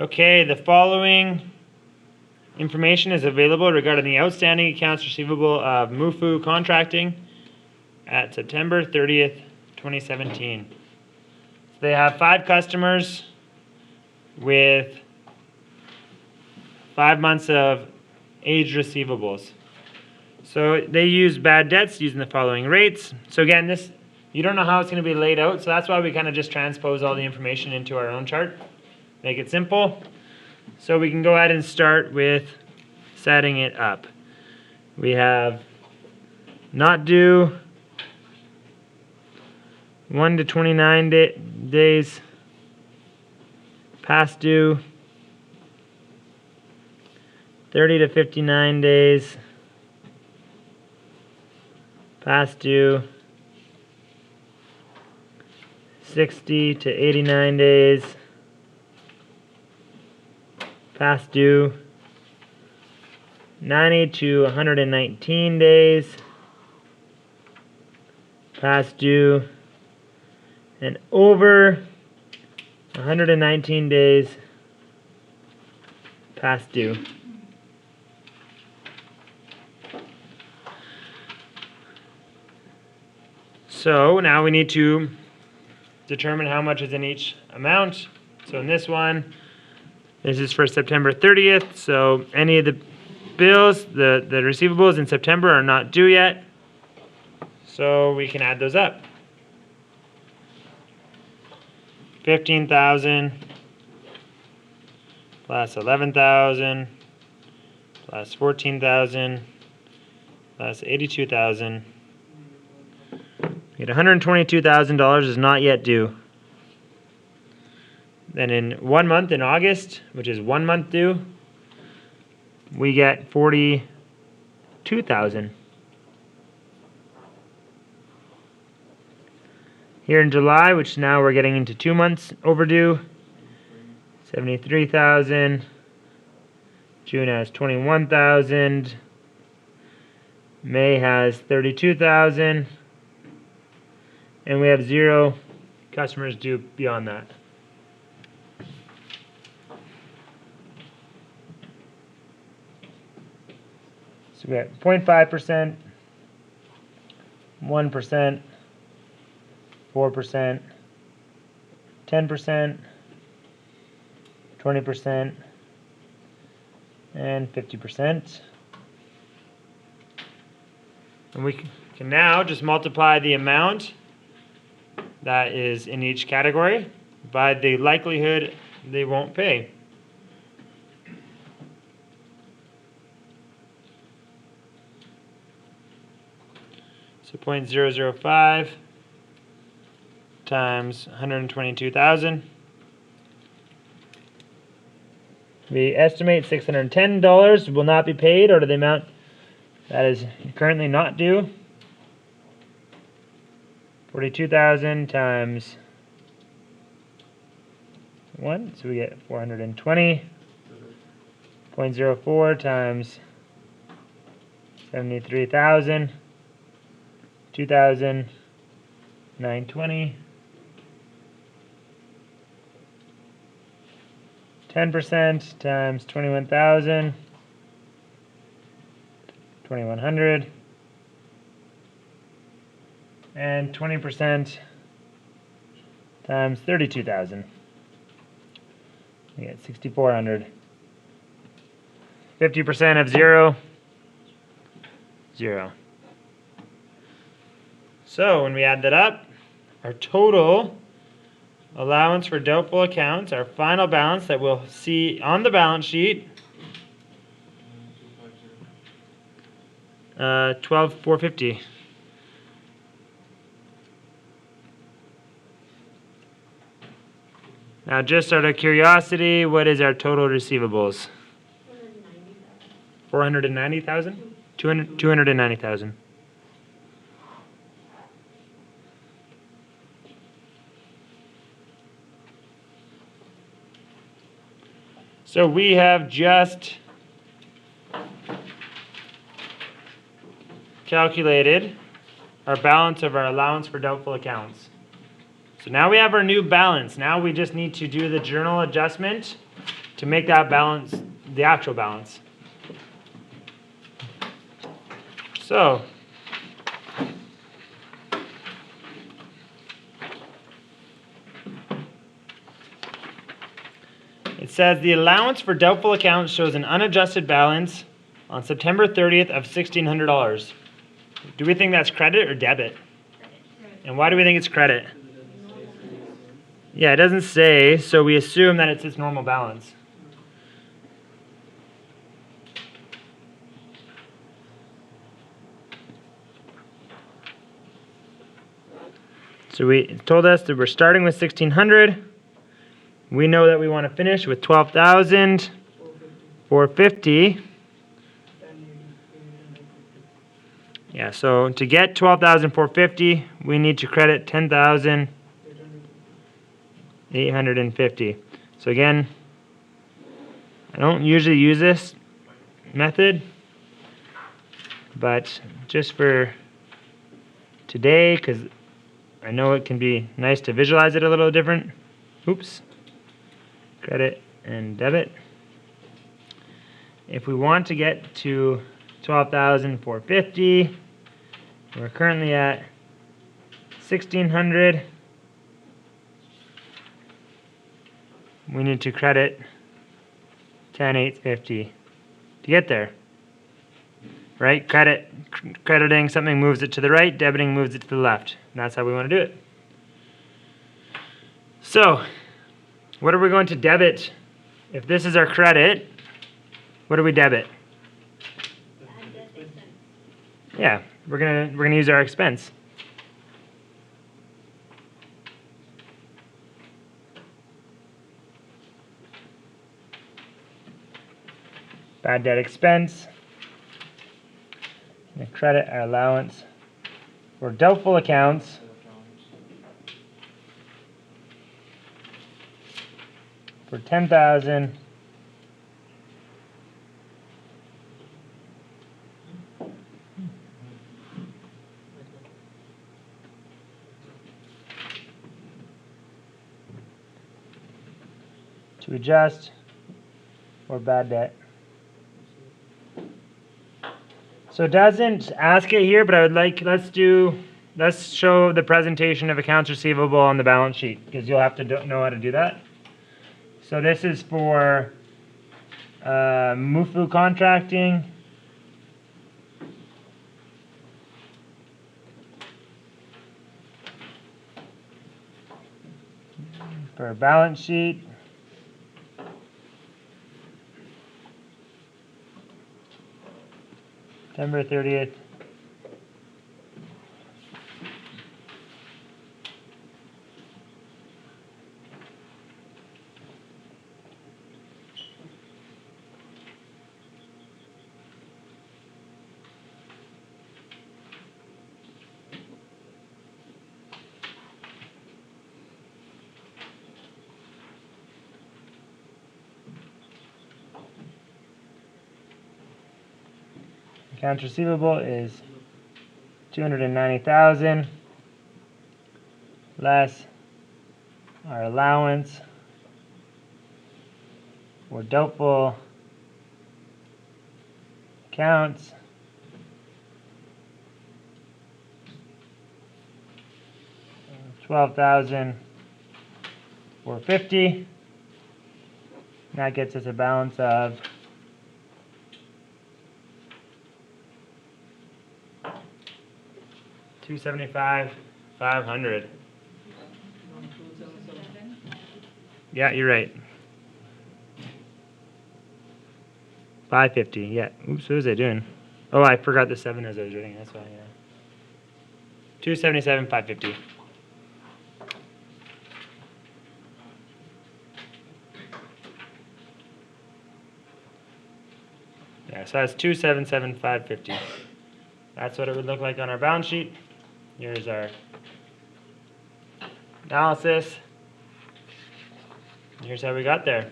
Okay, the following information is available regarding the outstanding accounts receivable of MUFU Contracting at September 30th, 2017. So they have 5 customers with 5 months of aged receivables. So they use bad debts using the following rates. So again, this, you don't know how it's going to be laid out, so that's why we kind of just transpose all the information into our own chart. Make it simple. So we can go ahead and start with setting it up. We have not due, 1 to 29 days, past due, 30 to 59 days, past due, 60 to 89 days, past due, 90 to 119 days, past due, and over 119 days, past due. So now we need to determine how much is in each amount. So in this one, this is for September 30th, so any of the bills, the receivables in September are not due yet, so we can add those up. 15,000 plus 11,000 plus 14,000 plus 82,000. We get $122,000 is not yet due. Then in 1 month, in August, which is 1 month due, we get 42,000. Here in July, which now we're getting into 2 months overdue, 73,000. June has 21,000. May has 32,000. And we have 0 customers due beyond that. So we got 0.5%, 1%, 4%, 10%, 20%, and 50%. And we can now just multiply the amount that is in each category by the likelihood they won't pay. So 0.005 times 122,000. We estimate $610 will not be paid, or to the amount that is currently not due. 42,000 times 1, so we get 420. 0.04 times 73,000. 2,920. 10% times 21,000. 2,100. And 20% times 32,000. We get 6,400. 50% of 0, 0. So when we add that up, our total allowance for doubtful accounts, our final balance that we'll see on the balance sheet, $12,450. Now, just out of curiosity, what is our total receivables? 490,000? 290,000. So we have just calculated our balance of our allowance for doubtful accounts. So now we have our new balance. Now we just need to do the journal adjustment to make that balance the actual balance. So, it says the allowance for doubtful accounts shows an unadjusted balance on September 30th of $1,600. Do we think that's credit or debit? And why do we think it's credit? Yeah, it doesn't say, so we assume that it's its normal balance. So it told us that we're starting with 1,600. We know that we want to finish with 12,450. Yeah, so to get 12,450, we need to credit 10,850. So again, I don't usually use this method, but just for today, because I know it can be nice to visualize it a little different. Oops. Credit and debit. If we want to get to 12,450, we're currently at 1,600. We need to credit 10,850 to get there. Right? Crediting something moves it to the right, debiting moves it to the left. And that's how we want to do it. So, what are we going to debit? If this is our credit, what do we debit? Yeah, we're gonna use our expense. Bad debt expense. And credit our allowance for doubtful accounts. For 10,000. To adjust for bad debt. So it doesn't ask it here, but I would like, let's show the presentation of accounts receivable on the balance sheet, because you'll have to know how to do that. So this is for MUFU contracting. For a balance sheet. September 30th. Accounts receivable is 290,000 less our allowance for doubtful accounts, $12,450. That gets us a balance of $275,500. Yeah, you're right. 550. Yeah. Oops. What was I doing? Oh, I forgot the 7 as I was reading. That's why. Yeah. 277,550. Yeah. So that's 277,550. That's what it would look like on our balance sheet. Here's our analysis. Here's how we got there.